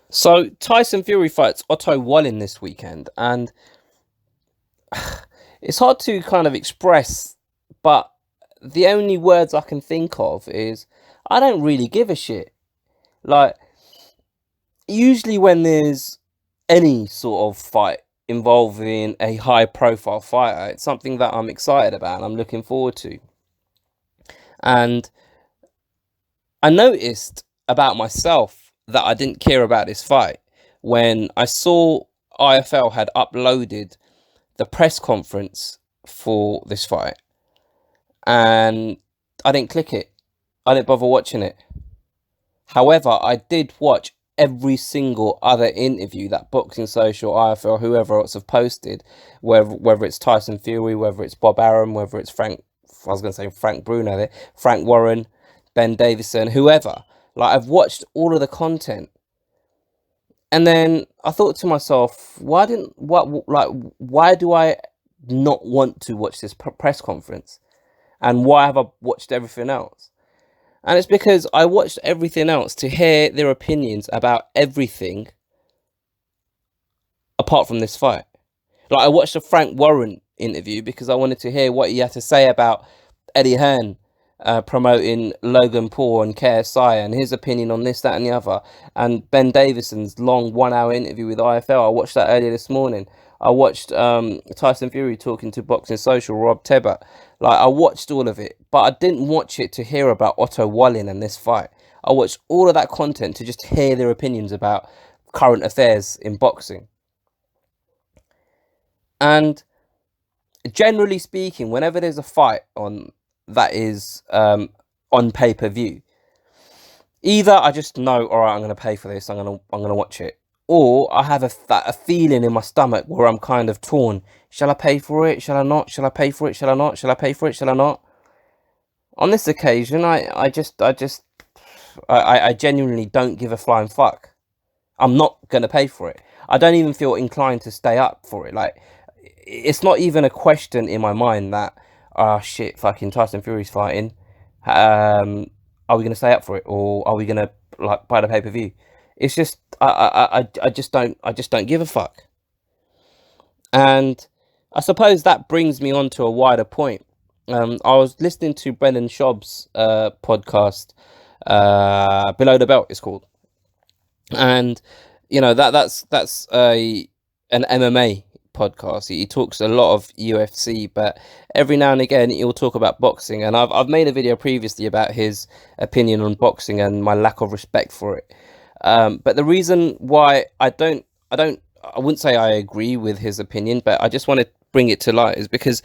So Tyson Fury fights Otto Wallin this weekend, and it's hard to kind of express, but the only words I can think of is I don't really give a shit. Like, usually when there's any sort of fight involving a high profile fighter, it's something that I'm excited about and I'm looking forward to. And I noticed about myself that I didn't care about this fight when I saw IFL had uploaded the press conference for this fight, and I didn't click it. I didn't bother watching it. However, I did watch every single other interview that Boxing Social, IFL, whoever else have posted, whether it's Tyson Fury, whether it's Bob Arum, whether it's I was going to say Frank Bruno there, Frank Warren, Ben Davison, whoever. Like, I've watched all of the content, and then I thought to myself, why do I not want to watch this press conference, and why have I watched everything else? And it's because I watched everything else to hear their opinions about everything apart from this fight. Like, I watched a Frank Warren interview because I wanted to hear what he had to say about Eddie Hearn promoting Logan Paul and KSI and his opinion on this, that, and the other. And Ben Davison's long 1 hour interview with IFL. I watched that earlier this morning. I watched Tyson Fury talking to Boxing Social, Rob Tebbutt. Like, I watched all of it, but I didn't watch it to hear about Otto Wallin and this fight. I watched all of that content to just hear their opinions about current affairs in boxing. And generally speaking, whenever there's a fight on that is on pay-per-view, either I just know, all right, I'm going to pay for this, I'm going to watch it, or I have a feeling in my stomach where I'm kind of torn. Shall I pay for it? Shall I not? Shall I pay for it? Shall I not? Shall I pay for it? Shall I not? On this occasion, I genuinely don't give a flying fuck. I'm not going to pay for it. I don't even feel inclined to stay up for it. Like, it's not even a question in my mind that, oh shit, fucking Tyson Fury's fighting. Are we gonna stay up for it, or are we gonna like buy the pay-per-view? It's just I just don't give a fuck. And I suppose that brings me on to a wider point. I was listening to Brendan Schaub's podcast, Below the Belt, it's called, and that's a an MMA podcast. He talks a lot of UFC, but every now and again he'll talk about boxing. And I've made a video previously about his opinion on boxing and my lack of respect for it. But the reason why I wouldn't say I agree with his opinion, but I just want to bring it to light is because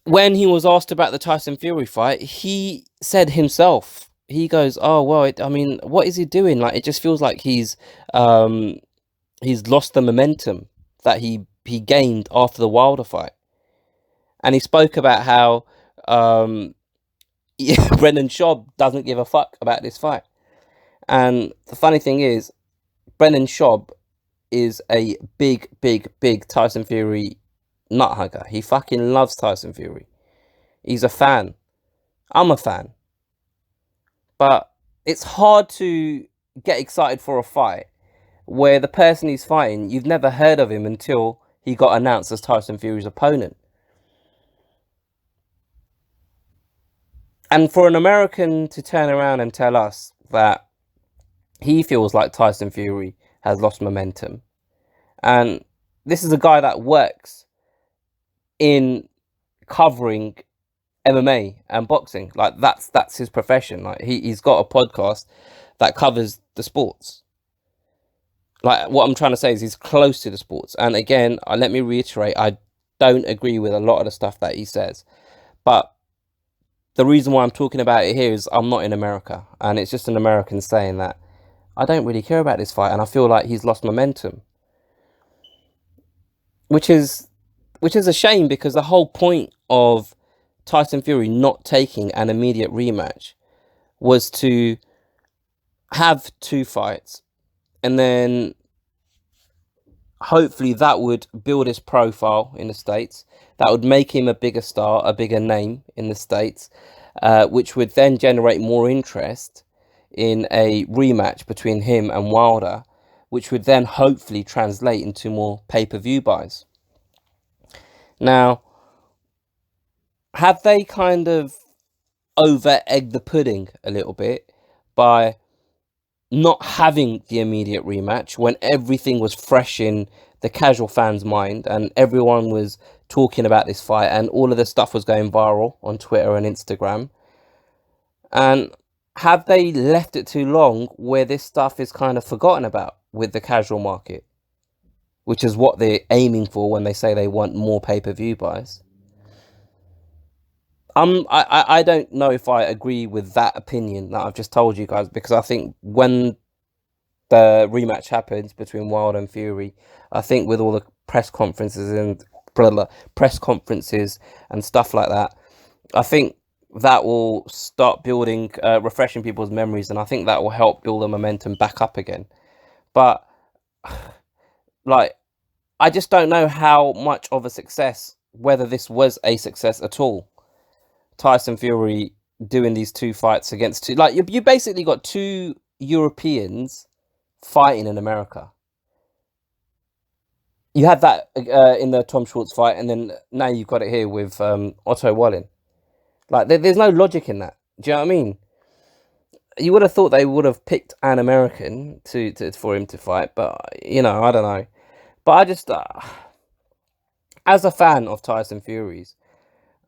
when he was asked about the Tyson Fury fight, he said himself, he goes, "Oh well, I mean, what is he doing? Like, it just feels like he's lost the momentum that he gained after the Wilder fight." And he spoke about how Brendan Schaub doesn't give a fuck about this fight. And the funny thing is, Brendan Schaub is a big Tyson Fury nut hugger. He fucking loves Tyson Fury. He's a fan. I'm a fan. But it's hard to get excited for a fight where the person he's fighting, you've never heard of him until he got announced as Tyson Fury's opponent. And for an American to turn around and tell us that he feels like Tyson Fury has lost momentum, and this is a guy that works in covering MMA and boxing, like that's his profession. Like, he's got a podcast that covers the sports. Like, what I'm trying to say is he's close to the sports. And again, let me reiterate, I don't agree with a lot of the stuff that he says, but the reason why I'm talking about it here is I'm not in America, and it's just an American saying that I don't really care about this fight, and I feel like he's lost momentum, which is a shame, because the whole point of Tyson Fury not taking an immediate rematch was to have two fights, and then hopefully that would build his profile in the States. That would make him a bigger star, a bigger name in the States, which would then generate more interest in a rematch between him and Wilder. which would then hopefully translate into more pay-per-view buys. Now, have they kind of over-egged the pudding a little bit by not having the immediate rematch when everything was fresh in the casual fan's mind and everyone was talking about this fight and all of the stuff was going viral on Twitter and Instagram? And have they left it too long where this stuff is kind of forgotten about with the casual market, which is what they're aiming for when they say they want more pay-per-view buys? I don't know if I agree with that opinion that I've just told you guys, because I think when the rematch happens between Wilder and Fury, I think with all the press conferences and stuff like that, I think that will start building, refreshing people's memories, and I think that will help build the momentum back up again. But like, I just don't know how much of a success, whether this was a success at all. Tyson Fury doing these two fights against two, like, you basically got two Europeans fighting in America. You had that in the Tom Schwartz fight, and then now you've got it here with Otto Wallin. Like, there's no logic in that. Do you know what I mean? You would have thought they would have picked an American for him to fight, but I don't know. But I just, as a fan of Tyson Fury's,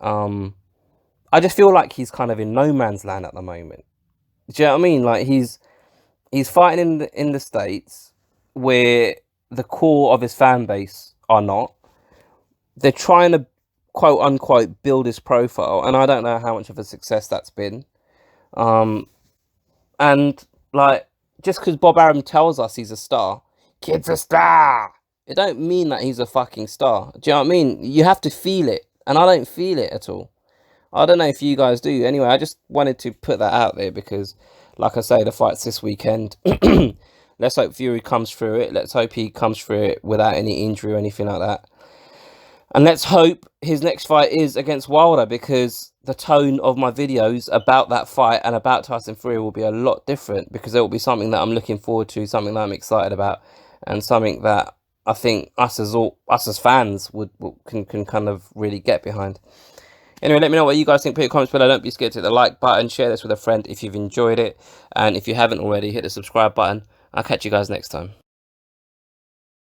I just feel like he's kind of in no man's land at the moment. Do you know what I mean? Like, he's fighting in the States where the core of his fan base are not. They're trying to, quote unquote, build his profile, and I don't know how much of a success that's been. And like, just because Bob Arum tells us he's a star, kid's a star, it don't mean that he's a fucking star. Do you know what I mean? You have to feel it, and I don't feel it at all. I don't know if you guys do. Anyway, I just wanted to put that out there because, like I say, the fight's this weekend. Let's hope Fury comes through it. Let's hope he comes through it without any injury or anything like that. And let's hope his next fight is against Wilder, because the tone of my videos about that fight and about Tyson Fury will be a lot different, because it will be something that I'm looking forward to, something that I'm excited about, and something that I think us as fans can kind of really get behind. Anyway, let me know what you guys think. Put your comments below. Don't be scared to hit the like button. Share this with a friend if you've enjoyed it. And if you haven't already, hit the subscribe button. I'll catch you guys next time.